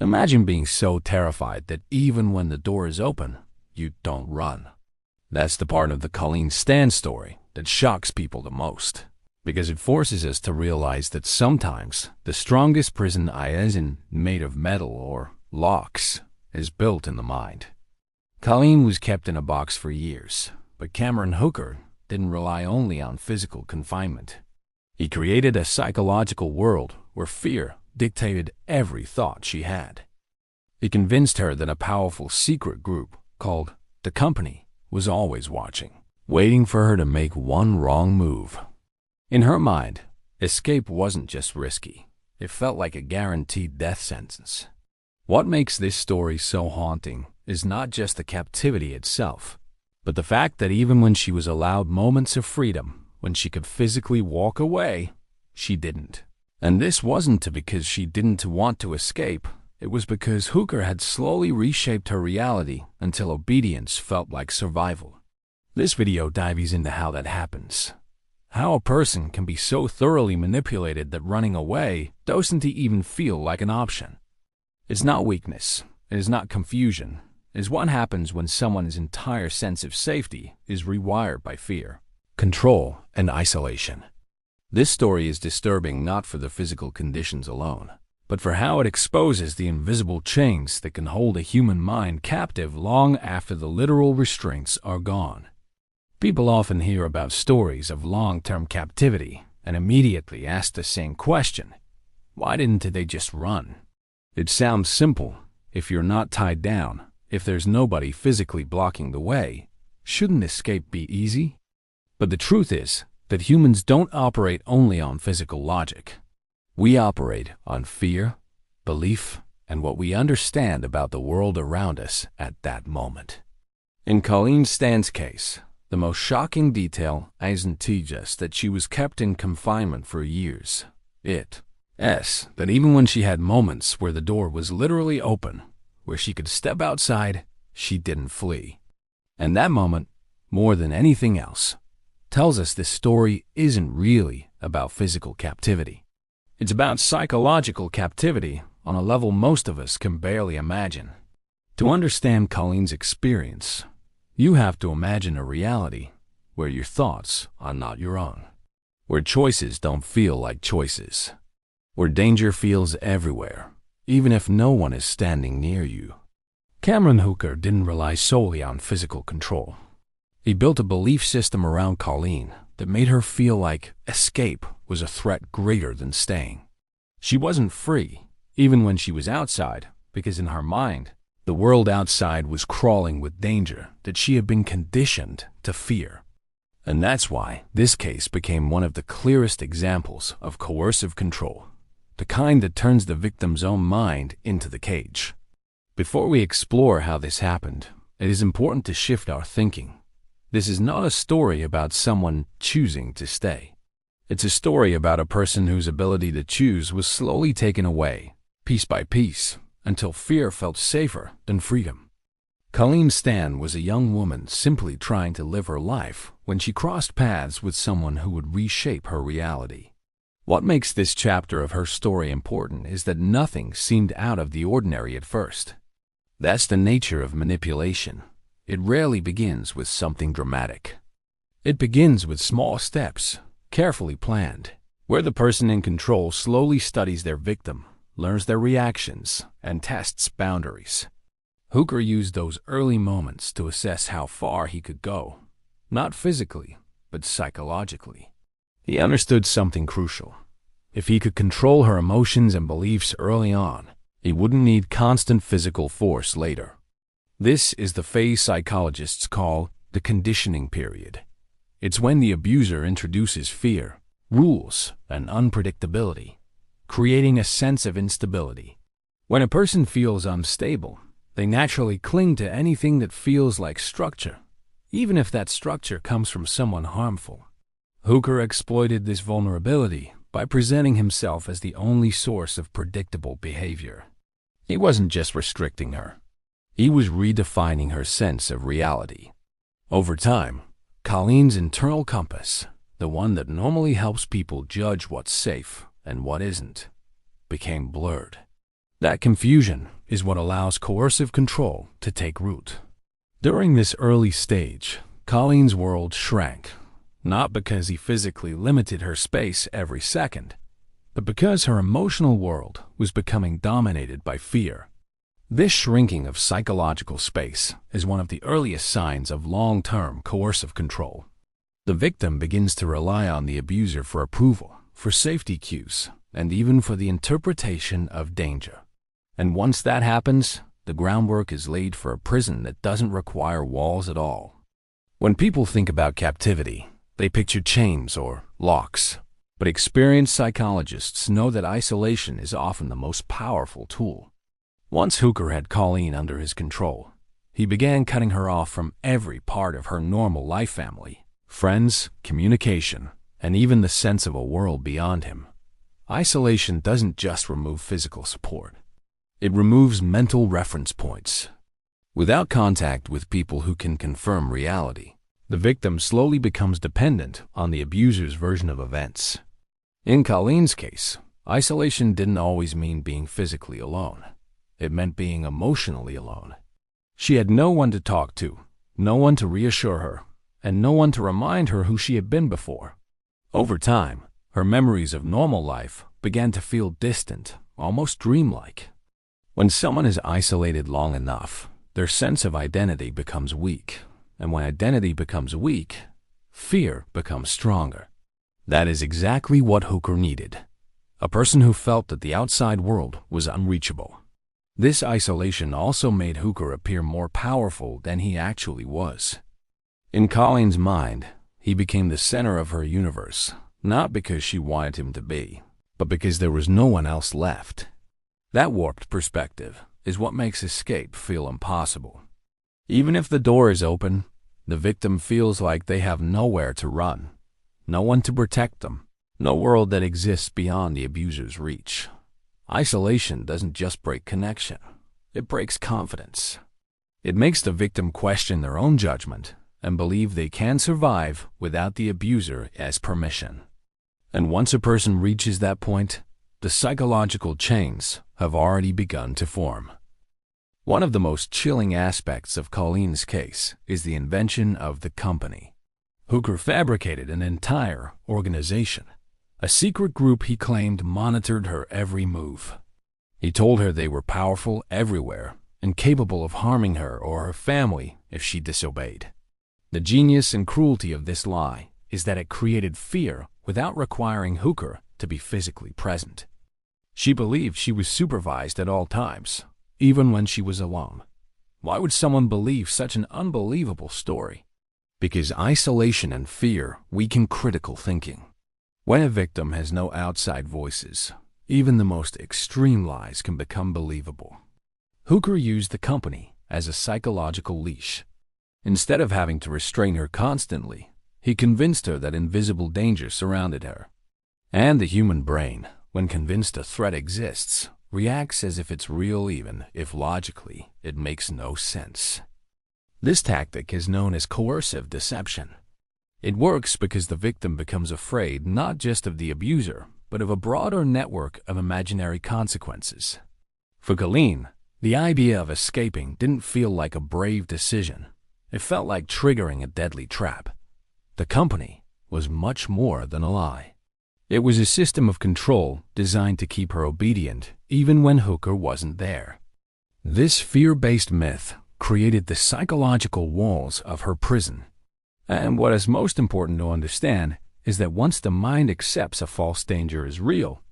Imagine being so terrified that even when the door is open, you don't run. That's the part of the Colleen Stan story that shocks people the most, because it forces us to realize that sometimes the strongest prison isn't made of metal or locks is built in the mind. Colleen was kept in a box for years, but Cameron Hooker didn't rely only on physical confinement. He created a psychological world where fear dictated every thought she had. He convinced her that a powerful secret group called the Company was always watching, waiting for her to make one wrong move. In her mind, escape wasn't just risky. It felt like a guaranteed death sentence. What makes this story so haunting is not just the captivity itself, but the fact that even when she was allowed moments of freedom, when she could physically walk away, she didn't. And this wasn't because she didn't want to escape. It was because Hooker had slowly reshaped her reality until obedience felt like survival. This video dives into how that happens. How a person can be so thoroughly manipulated that running away doesn't even feel like an option. It's not weakness. It is not confusion. It is what happens when someone's entire sense of safety is rewired by fear, control, and isolation. This story is disturbing not for the physical conditions alone, but for how it exposes the invisible chains that can hold a human mind captive long after the literal restraints are gone. People often hear about stories of long-term captivity and immediately ask the same question: why didn't they just run? It sounds simple. If you're not tied down, if there's nobody physically blocking the way, shouldn't escape be easy? But the truth is that humans don't operate only on physical logic. We operate on fear, belief, and what we understand about the world around us at that moment. In Colleen Stan's case, the most shocking detail isn't just that she was kept in confinement for years. It's that even when she had moments where the door was literally open, where she could step outside, she didn't flee. And that moment, more than anything else, tells us this story isn't really about physical captivity. It's about psychological captivity on a level most of us can barely imagine. To understand Colleen's experience, you have to imagine a reality where your thoughts are not your own, where choices don't feel like choices, where danger feels everywhere, even if no one is standing near you. Cameron Hooker didn't rely solely on physical control. He built a belief system around Colleen that made her feel like escape was a threat greater than staying. She wasn't free, even when she was outside, because in her mind, the world outside was crawling with danger that she had been conditioned to fear. And that's why this case became one of the clearest examples of coercive control, the kind that turns the victim's own mind into the cage. Before we explore how this happened, it is important to shift our thinking. This is not a story about someone choosing to stay. It's a story about a person whose ability to choose was slowly taken away, piece by piece, until fear felt safer than freedom. Colleen Stan was a young woman simply trying to live her life when she crossed paths with someone who would reshape her reality. What makes this chapter of her story important is that nothing seemed out of the ordinary at first. That's the nature of manipulation. It rarely begins with something dramatic. It begins with small steps, carefully planned, where the person in control slowly studies their victim, learns their reactions, and tests boundaries. Hooker used those early moments to assess how far he could go, not physically, but psychologically. He understood something crucial. If he could control her emotions and beliefs early on, he wouldn't need constant physical force later. This is the phase psychologists call the conditioning period. It's when the abuser introduces fear, rules, and unpredictability, creating a sense of instability. When a person feels unstable, they naturally cling to anything that feels like structure, even if that structure comes from someone harmful. Hooker exploited this vulnerability by presenting himself as the only source of predictable behavior. He wasn't just restricting her. He was redefining her sense of reality. Over time, Colleen's internal compass, the one that normally helps people judge what's safe and what isn't, became blurred. That confusion is what allows coercive control to take root. During this early stage, Colleen's world shrank, not because he physically limited her space every second, but because her emotional world was becoming dominated by fear. This shrinking of psychological space is one of the earliest signs of long-term coercive control. The victim begins to rely on the abuser for approval, for safety cues, and even for the interpretation of danger. And once that happens, the groundwork is laid for a prison that doesn't require walls at all. When people think about captivity, they picture chains or locks. But experienced psychologists know that isolation is often the most powerful tool. Once Hooker had Colleen under his control, he began cutting her off from every part of her normal life family, friends, communication, and even the sense of a world beyond him. Isolation doesn't just remove physical support. It removes mental reference points. Without contact with people who can confirm reality, the victim slowly becomes dependent on the abuser's version of events. In Colleen's case, isolation didn't always mean being physically alone. It meant being emotionally alone. She had no one to talk to, no one to reassure her, and no one to remind her who she had been before. Over time, her memories of normal life began to feel distant, almost dreamlike. When someone is isolated long enough, their sense of identity becomes weak, and when identity becomes weak, fear becomes stronger. That is exactly what Hooker needed, a person who felt that the outside world was unreachable. This isolation also made Hooker appear more powerful than he actually was. In Colleen's mind, he became the center of her universe, not because she wanted him to be, but because there was no one else left. That warped perspective is what makes escape feel impossible. Even if the door is open, the victim feels like they have nowhere to run, no one to protect them, no world that exists beyond the abuser's reach. Isolation doesn't just break connection, it breaks confidence. It makes the victim question their own judgment and believe they can survive without the abuser as permission. And once a person reaches that point, the psychological chains have already begun to form. One of the most chilling aspects of Colleen's case is the invention of the company. Hooker fabricated an entire organization, a secret group he claimed monitored her every move. He told her they were powerful everywhere and capable of harming her or her family if she disobeyed. The genius and cruelty of this lie is that it created fear without requiring Hooker to be physically present. She believed she was supervised at all times, even when she was alone. Why would someone believe such an unbelievable story? Because isolation and fear weaken critical thinking. When a victim has no outside voices, even the most extreme lies can become believable. Hooker used the company as a psychological leash. Instead of having to restrain her constantly, he convinced her that invisible danger surrounded her. And the human brain, when convinced a threat exists, reacts as if it's real even if logically it makes no sense. This tactic is known as coercive deception. It works because the victim becomes afraid not just of the abuser, but of a broader network of imaginary consequences. For Colleen, the idea of escaping didn't feel like a brave decision. It felt like triggering a deadly trap. The company was much more than a lie. It was a system of control designed to keep her obedient even when Hooker wasn't there. This fear-based myth created the psychological walls of her prison. And what is most important to understand is that once the mind accepts a false danger is real,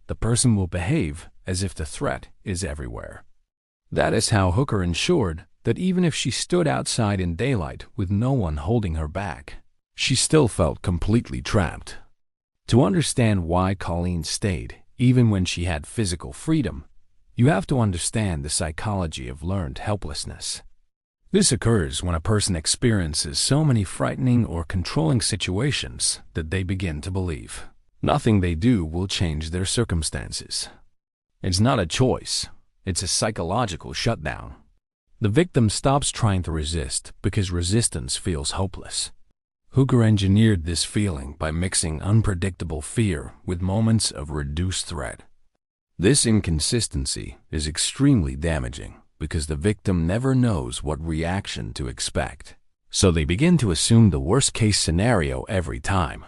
the person will behave as if the threat is everywhere. That is how Hooker ensured that even if she stood outside in daylight with no one holding her back, she still felt completely trapped. To understand why Colleen stayed, even when she had physical freedom, you have to understand the psychology of learned helplessness. This occurs when a person experiences so many frightening or controlling situations that they begin to believe nothing they do will change their circumstances. It's not a choice, it's a psychological shutdown. The victim stops trying to resist because resistance feels hopeless. Hooker engineered this feeling by mixing unpredictable fear with moments of reduced threat. This inconsistency is extremely damaging because the victim never knows what reaction to expect, so they begin to assume the worst-case scenario every time.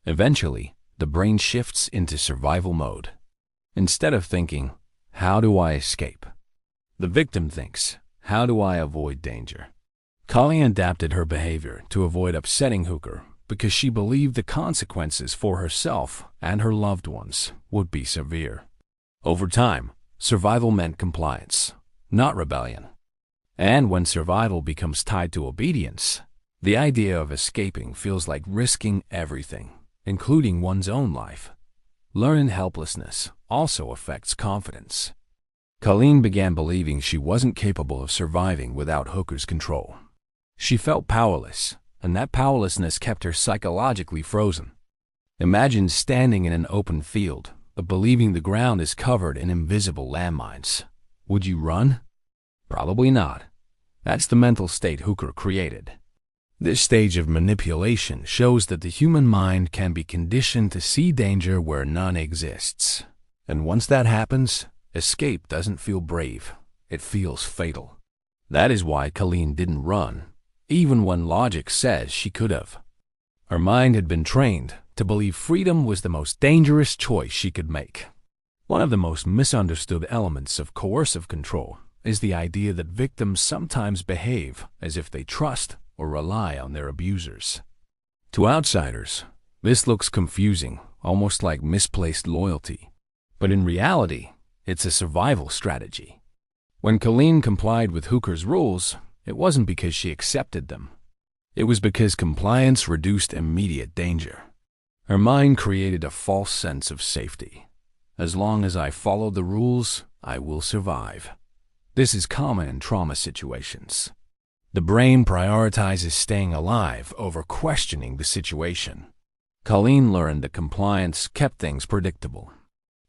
Eventually, the brain shifts into survival mode. Instead of thinking, "How do I escape?" the victim thinks, "How do I avoid danger?" Colleen adapted her behavior to avoid upsetting Hooker because she believed the consequences for herself and her loved ones would be severe. Over time, survival meant compliance, not rebellion. And when survival becomes tied to obedience, the idea of escaping feels like risking everything, including one's own life. Learned helplessness also affects confidence. Colleen began believing she wasn't capable of surviving without Hooker's control. She felt powerless, and that powerlessness kept her psychologically frozen. Imagine standing in an open field, but believing the ground is covered in invisible landmines. Would you run? Probably not. That's the mental state Hooker created. This stage of manipulation shows that the human mind can be conditioned to see danger where none exists. And once that happens, escape doesn't feel brave. It feels fatal. That is why Colleen didn't run, even when logic says she could have. Her mind had been trained to believe freedom was the most dangerous choice she could make. One of the most misunderstood elements of coercive control is the idea that victims sometimes behave as if they trust or rely on their abusers. To outsiders, this looks confusing, almost like misplaced loyalty. But in reality, it's a survival strategy. When Colleen complied with Hooker's rules, it wasn't because she accepted them. It was because compliance reduced immediate danger. Her mind created a false sense of safety. As long as I follow the rules, I will survive. This is common in trauma situations. The brain prioritizes staying alive over questioning the situation. Colleen learned that compliance kept things predictable.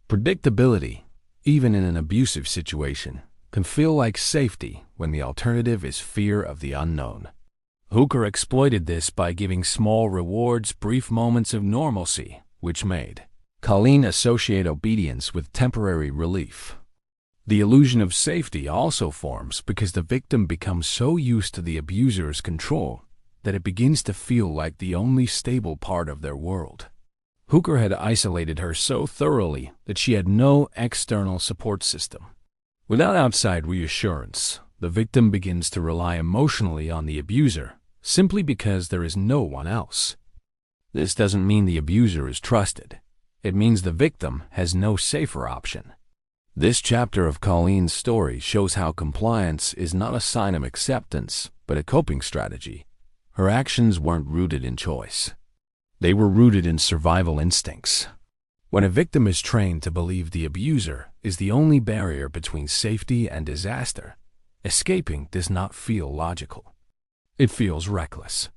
Predictability, even in an abusive situation, can feel like safety when the alternative is fear of the unknown. Hooker exploited this by giving small rewards, brief moments of normalcy, which made Colleen associate obedience with temporary relief. The illusion of safety also forms because the victim becomes so used to the abuser's control that it begins to feel like the only stable part of their world. Hooker had isolated her so thoroughly that she had no external support system. Without outside reassurance, the victim begins to rely emotionally on the abuser simply because there is no one else. This doesn't mean the abuser is trusted. It means the victim has no safer option. This chapter of Colleen's story shows how compliance is not a sign of acceptance, but a coping strategy. Her actions weren't rooted in choice. They were rooted in survival instincts. When a victim is trained to believe the abuser is the only barrier between safety and disaster, escaping does not feel logical. It feels reckless.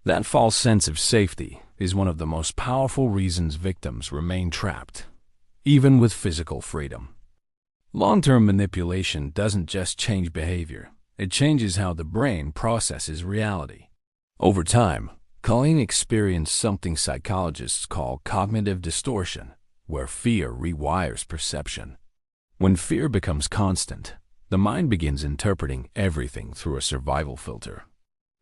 That false sense of safety is one of the most powerful reasons victims remain trapped, even with physical freedom. Long-term manipulation doesn't just change behavior, it changes how the brain processes reality. Over time, Colleen experienced something psychologists call cognitive distortion, where fear rewires perception. When fear becomes constant, the mind begins interpreting everything through a survival filter.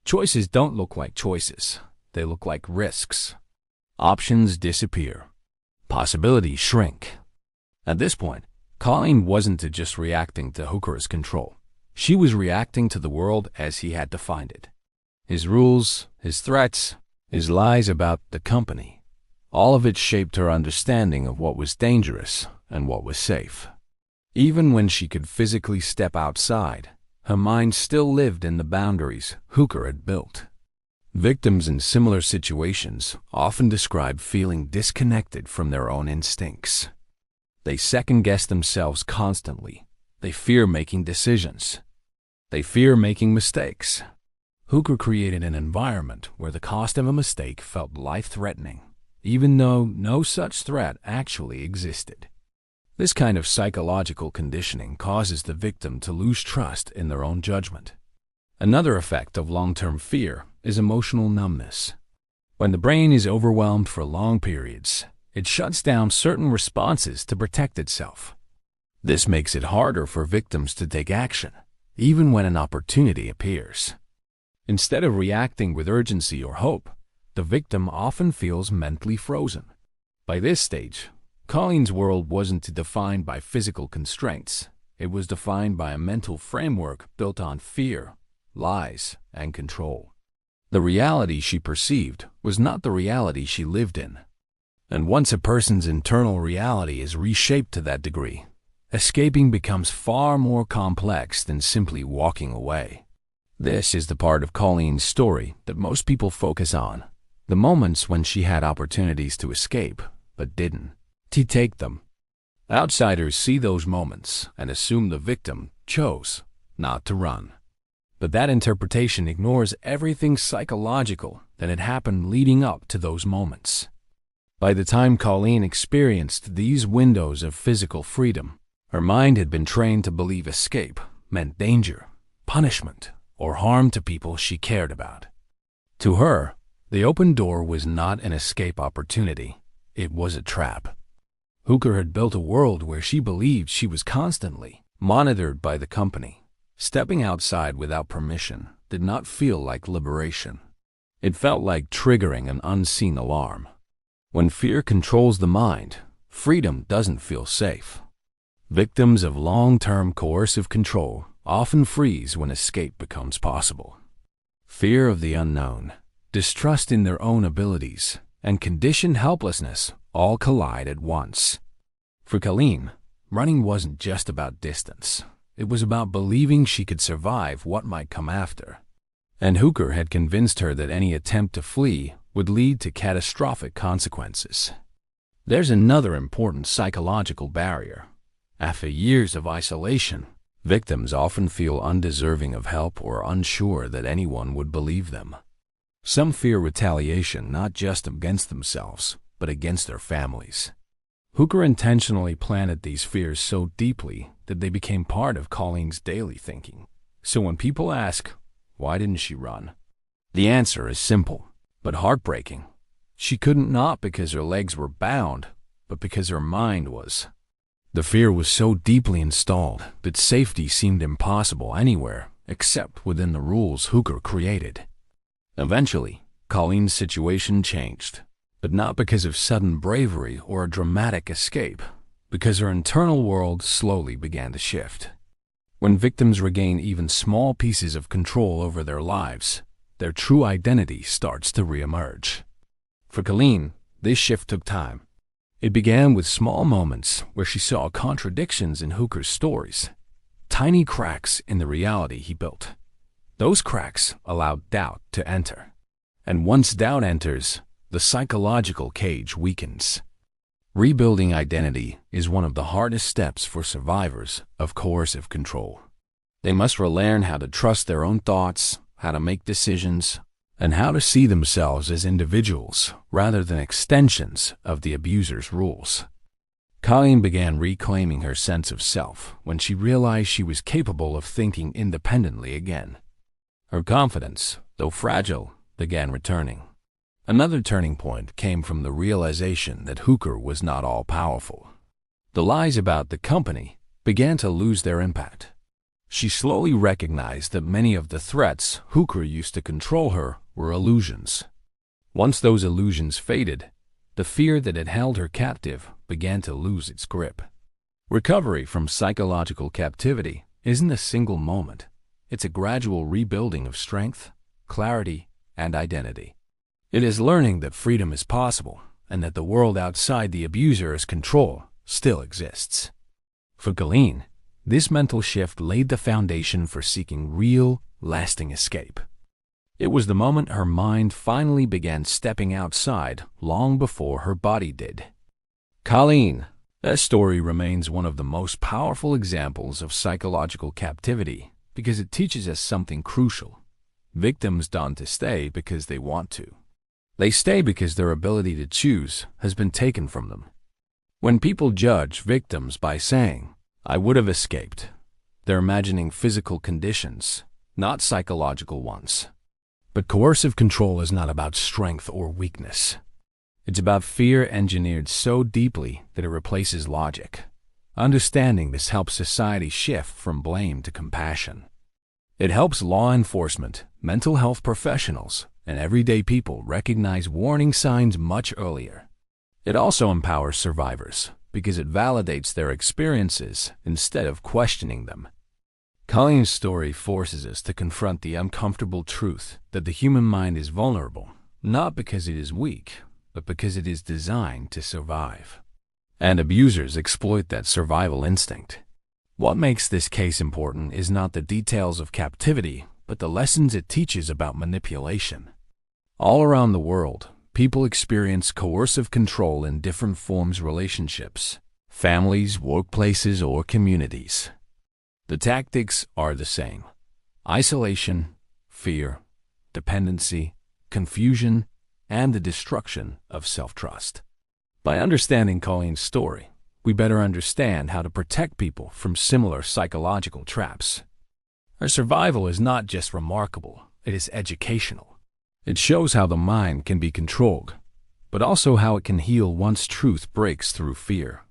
Choices don't look like choices, they look like risks. Options disappear. Possibilities shrink. At this point, Colleen wasn't just reacting to Hooker's control. She was reacting to the world as he had defined it. His rules, his threats, his lies about the company. All of it shaped her understanding of what was dangerous and what was safe. Even when she could physically step outside, her mind still lived in the boundaries Hooker had built. Victims in similar situations often describe feeling disconnected from their own instincts. They second-guess themselves constantly. They fear making decisions. They fear making mistakes. Hooker created an environment where the cost of a mistake felt life-threatening, even though no such threat actually existed. This kind of psychological conditioning causes the victim to lose trust in their own judgment. Another effect of long-term fear is emotional numbness. When the brain is overwhelmed for long periods, it shuts down certain responses to protect itself. This makes it harder for victims to take action, even when an opportunity appears. Instead of reacting with urgency or hope, the victim often feels mentally frozen. By this stage, Colleen's world wasn't defined by physical constraints. It was defined by a mental framework built on fear, lies, and control. The reality she perceived was not the reality she lived in. And once a person's internal reality is reshaped to that degree, escaping becomes far more complex than simply walking away. This is the part of Colleen's story that most people focus on, the moments when she had opportunities to escape, but didn't take them. Outsiders see those moments and assume the victim chose not to run. But that interpretation ignores everything psychological that had happened leading up to those moments. By the time Colleen experienced these windows of physical freedom, her mind had been trained to believe escape meant danger, punishment, or harm to people she cared about. To her, the open door was not an escape opportunity, it was a trap. Hooker had built a world where she believed she was constantly monitored by the company. Stepping outside without permission did not feel like liberation. It felt like triggering an unseen alarm. When fear controls the mind, freedom doesn't feel safe. Victims of long-term coercive control often freeze when escape becomes possible. Fear of the unknown, distrust in their own abilities, and conditioned helplessness all collide at once. For Colleen, running wasn't just about distance. It was about believing she could survive what might come after. And Hooker had convinced her that any attempt to flee would lead to catastrophic consequences. There's another important psychological barrier. After years of isolation, victims often feel undeserving of help or unsure that anyone would believe them. Some fear retaliation not just against themselves, but against their families. Hooker intentionally planted these fears so deeply that they became part of Colleen's daily thinking. So when people ask, why didn't she run? The answer is simple, but heartbreaking. She couldn't, not because her legs were bound, but because her mind was. The fear was so deeply installed that safety seemed impossible anywhere except within the rules Hooker created. Eventually, Colleen's situation changed, but not because of sudden bravery or a dramatic escape, because her internal world slowly began to shift. When victims regain even small pieces of control over their lives, their true identity starts to reemerge. For Colleen, this shift took time. It began with small moments where she saw contradictions in Hooker's stories, tiny cracks in the reality he built. Those cracks allowed doubt to enter. And once doubt enters, the psychological cage weakens. Rebuilding identity is one of the hardest steps for survivors of coercive control. They must relearn how to trust their own thoughts, how to make decisions, and how to see themselves as individuals rather than extensions of the abuser's rules. Colleen began reclaiming her sense of self when she realized she was capable of thinking independently again. Her confidence, though fragile, began returning. Another turning point came from the realization that Hooker was not all-powerful. The lies about the company began to lose their impact. She slowly recognized that many of the threats Hooker used to control her were illusions. Once those illusions faded, the fear that had held her captive began to lose its grip. Recovery from psychological captivity isn't a single moment. It's a gradual rebuilding of strength, clarity, and identity. It is learning that freedom is possible and that the world outside the abuser's control still exists. For Colleen, this mental shift laid the foundation for seeking real, lasting escape. It was the moment her mind finally began stepping outside long before her body did. Colleen, that story remains one of the most powerful examples of psychological captivity because it teaches us something crucial. Victims don't stay because they want to. They stay because their ability to choose has been taken from them. When people judge victims by saying, "I would have escaped," they're imagining physical conditions, not psychological ones. But coercive control is not about strength or weakness. It's about fear engineered so deeply that it replaces logic. Understanding this helps society shift from blame to compassion. It helps law enforcement, mental health professionals, and everyday people recognize warning signs much earlier. It also empowers survivors because it validates their experiences instead of questioning them. Colleen's story forces us to confront the uncomfortable truth that the human mind is vulnerable, not because it is weak, but because it is designed to survive. And abusers exploit that survival instinct. What makes this case important is not the details of captivity, but the lessons it teaches about manipulation. All around the world, people experience coercive control in different forms: relationships, families, workplaces, or communities. The tactics are the same: isolation, fear, dependency, confusion, and the destruction of self-trust. By understanding Colleen's story, we better understand how to protect people from similar psychological traps. Her survival is not just remarkable, it is educational. It shows how the mind can be controlled, but also how it can heal once truth breaks through fear.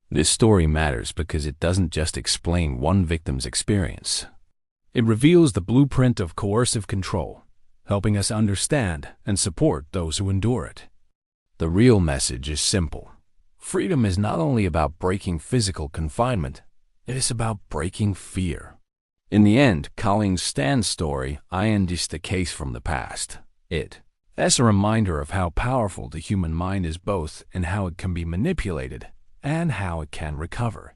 This story matters because it doesn't just explain one victim's experience. It reveals the blueprint of coercive control, helping us understand and support those who endure it. The real message is simple. Freedom is not only about breaking physical confinement, it is about breaking fear. In the end, Colleen Stan's story isn't a case from the past. It's a reminder of how powerful the human mind is, both in how it can be manipulated and how it can recover.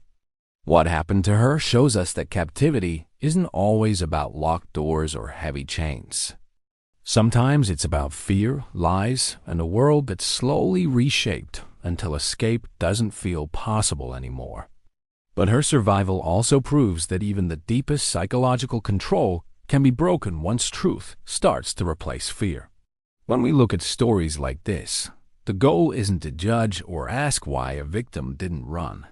What happened to her shows us that captivity isn't always about locked doors or heavy chains. Sometimes it's about fear, lies, and a world that's slowly reshaped until escape doesn't feel possible anymore. But her survival also proves that even the deepest psychological control can be broken once truth starts to replace fear. When we look at stories like this, the goal isn't to judge or ask why a victim didn't run.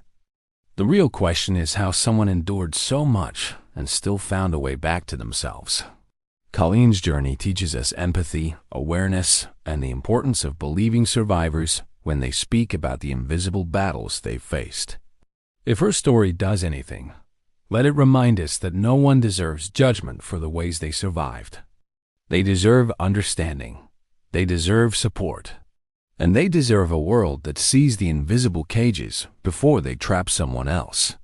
The real question is how someone endured so much and still found a way back to themselves. Colleen's journey teaches us empathy, awareness, and the importance of believing survivors when they speak about the invisible battles they've faced. If her story does anything, let it remind us that no one deserves judgment for the ways they survived. They deserve understanding, they deserve support, and they deserve a world that sees the invisible cages before they trap someone else.